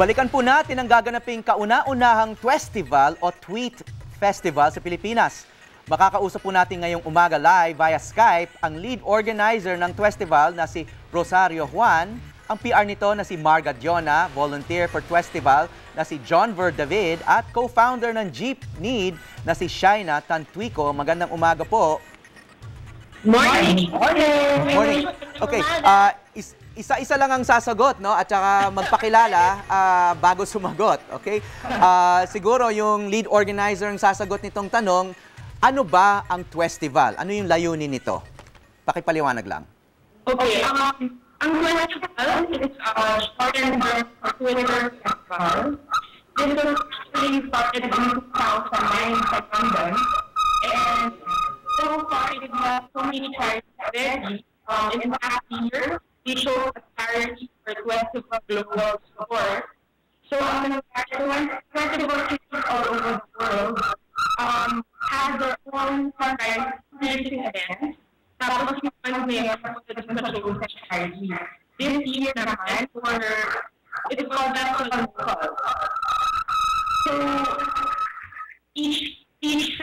Balikan po natin ang gaganaping kauna-unahang Twestival o Tweet Festival sa Pilipinas. Makakausap po natin ngayong umaga live via Skype ang lead organizer ng Twestival na si Rosario Juan, ang PR nito na si Marga Diona, volunteer for Twestival na si John Ver David at co-founder ng Jeep Need na si Shaina Tantuico. Magandang umaga po. Morning! Morning! Okay, isa-isa lang ang sasagot, no? At saka magpakilala bago sumagot, okay? Siguro yung lead organizer ang sasagot nitong tanong, ano ba ang Twestival? Ano yung layunin nito? Pakipaliwanag lang. Okay, ang Twestival is a short and Twitter festival. This was actually started in 2009 sa London. And so far, it has so many charities already. In the past year, we showed a charity for Twestival Global Support. So, Twestival cities all over the world have their own fundraising events. Tapos yung fund na yun, sa charity. This year naman, it's called That's Local. So, each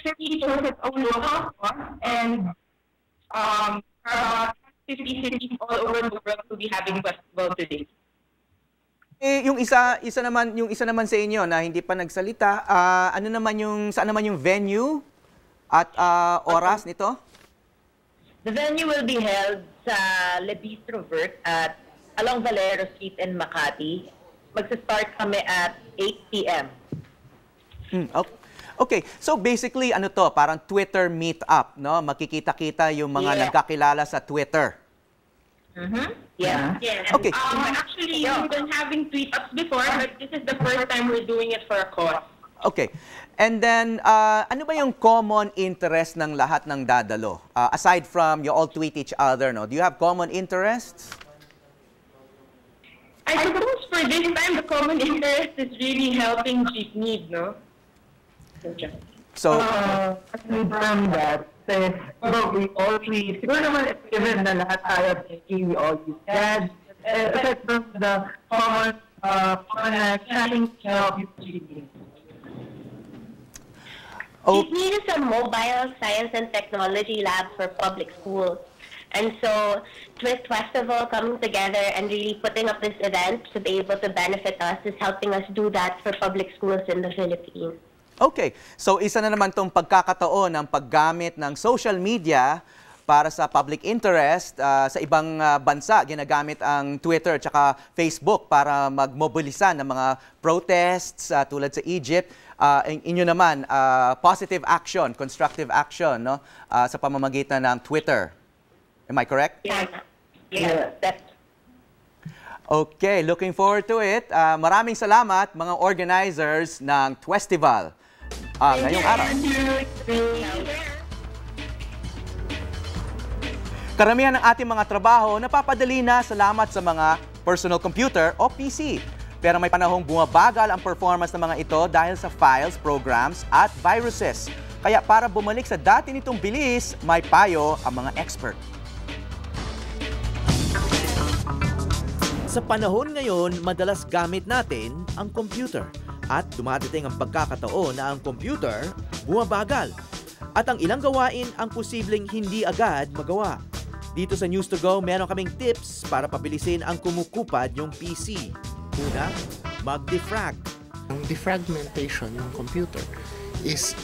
city chose its own local fund, and about 50 cities all over the world will be having festival today. Yung isa naman sa inyo na hindi pa nagsalita, saan naman yung venue at oras nito? The venue will be held sa Le Bistro Vert at along Valero Street in Makati. Magsa-start kami at 8 p.m. Okay, so basically ano to, parang Twitter meet-up, no? Makikita-kita yung mga nagkakilala sa Twitter. Yeah. Okay. Actually, we've been having tweet-ups before, but this is the first time we're doing it for a cause. Okay. And then, ano ba yung common interest ng lahat ng dadalo? Aside from you all tweet each other, no? Do you have common interests? I suppose for this time, the common interest is really helping Jeep Need, no? So, from that, we all three, siguro naman given na lahat tayo thinking, we all use gadgets, aside from the common chatting help you cheating. Jeep Need is a mobile science and technology lab for public schools. And so, Twist Festival coming together and really putting up this event to be able to benefit us is helping us do that for public schools in the Philippines. Okay, so isa na naman tong pagkakataon ng paggamit ng social media para sa public interest. Sa ibang bansa, ginagamit ang Twitter at saka Facebook para magmobilisan ng mga protests tulad sa Egypt. Inyo naman, positive action, constructive action, no? Sa pamamagitan ng Twitter. Am I correct? Yeah, that's okay, looking forward to it. Maraming salamat mga organizers ng Twestival ngayong araw. Karamihan ng ating mga trabaho napapadali na salamat sa mga personal computer o PC. Pero may panahong bumabagal ang performance ng mga ito dahil sa files, programs at viruses. Kaya para bumalik sa dati nitong bilis, may payo ang mga expert. Sa panahon ngayon, madalas gamit natin ang computer. At dumadating ang pagkakataon na ang computer bumabagal. At ang ilang gawain ang posibleng hindi agad magawa. Dito sa News to Go, meron kaming tips para pabilisin ang kumukupad yung PC. Una, mag-defrag. Ang defragmentation ng computer is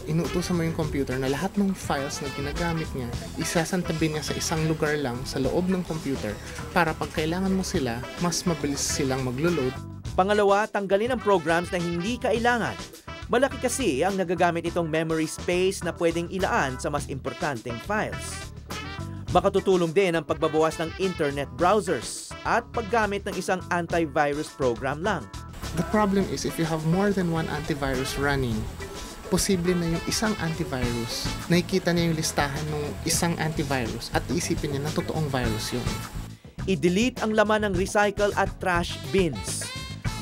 inuutosan mo yung computer na lahat ng files na ginagamit niya, isasantabi niya sa isang lugar lang sa loob ng computer para pag kailangan mo sila, mas mabilis silang maglo-load. Pangalawa, tanggalin ang programs na hindi kailangan. Malaki kasi ang nagagamit itong memory space na pwedeng ilaan sa mas importanteng files. Makatutulong din ang pagbabawas ng internet browsers at paggamit ng isang antivirus program lang. The problem is if you have more than one antivirus running, posible na yung isang antivirus, nakikita niya yung listahan ng isang antivirus at iisipin niya na totoong virus yun. I-delete ang laman ng recycle at trash bins.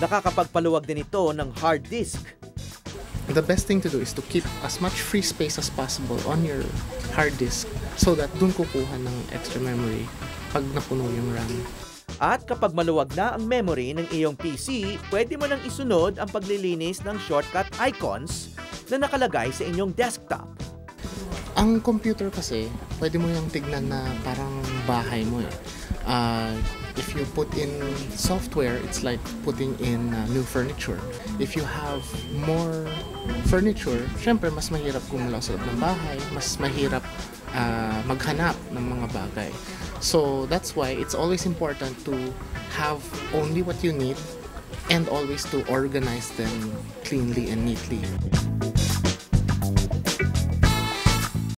Nakakapagpaluwag din ito ng hard disk. The best thing to do is to keep as much free space as possible on your hard disk so that dun kukuha ng extra memory pag napuno yung RAM. At kapag maluwag na ang memory ng iyong PC, pwede mo nang isunod ang paglilinis ng shortcut icons na nakalagay sa inyong desktop. Ang computer kasi, pwede mo yung tignan na parang bahay mo eh. If you put in software, it's like putting in new furniture. If you have more furniture, syempre mas mahirap gumalaw sa loob ng bahay, mas mahirap maghanap ng mga bagay. So that's why it's always important to have only what you need and always to organize them cleanly and neatly.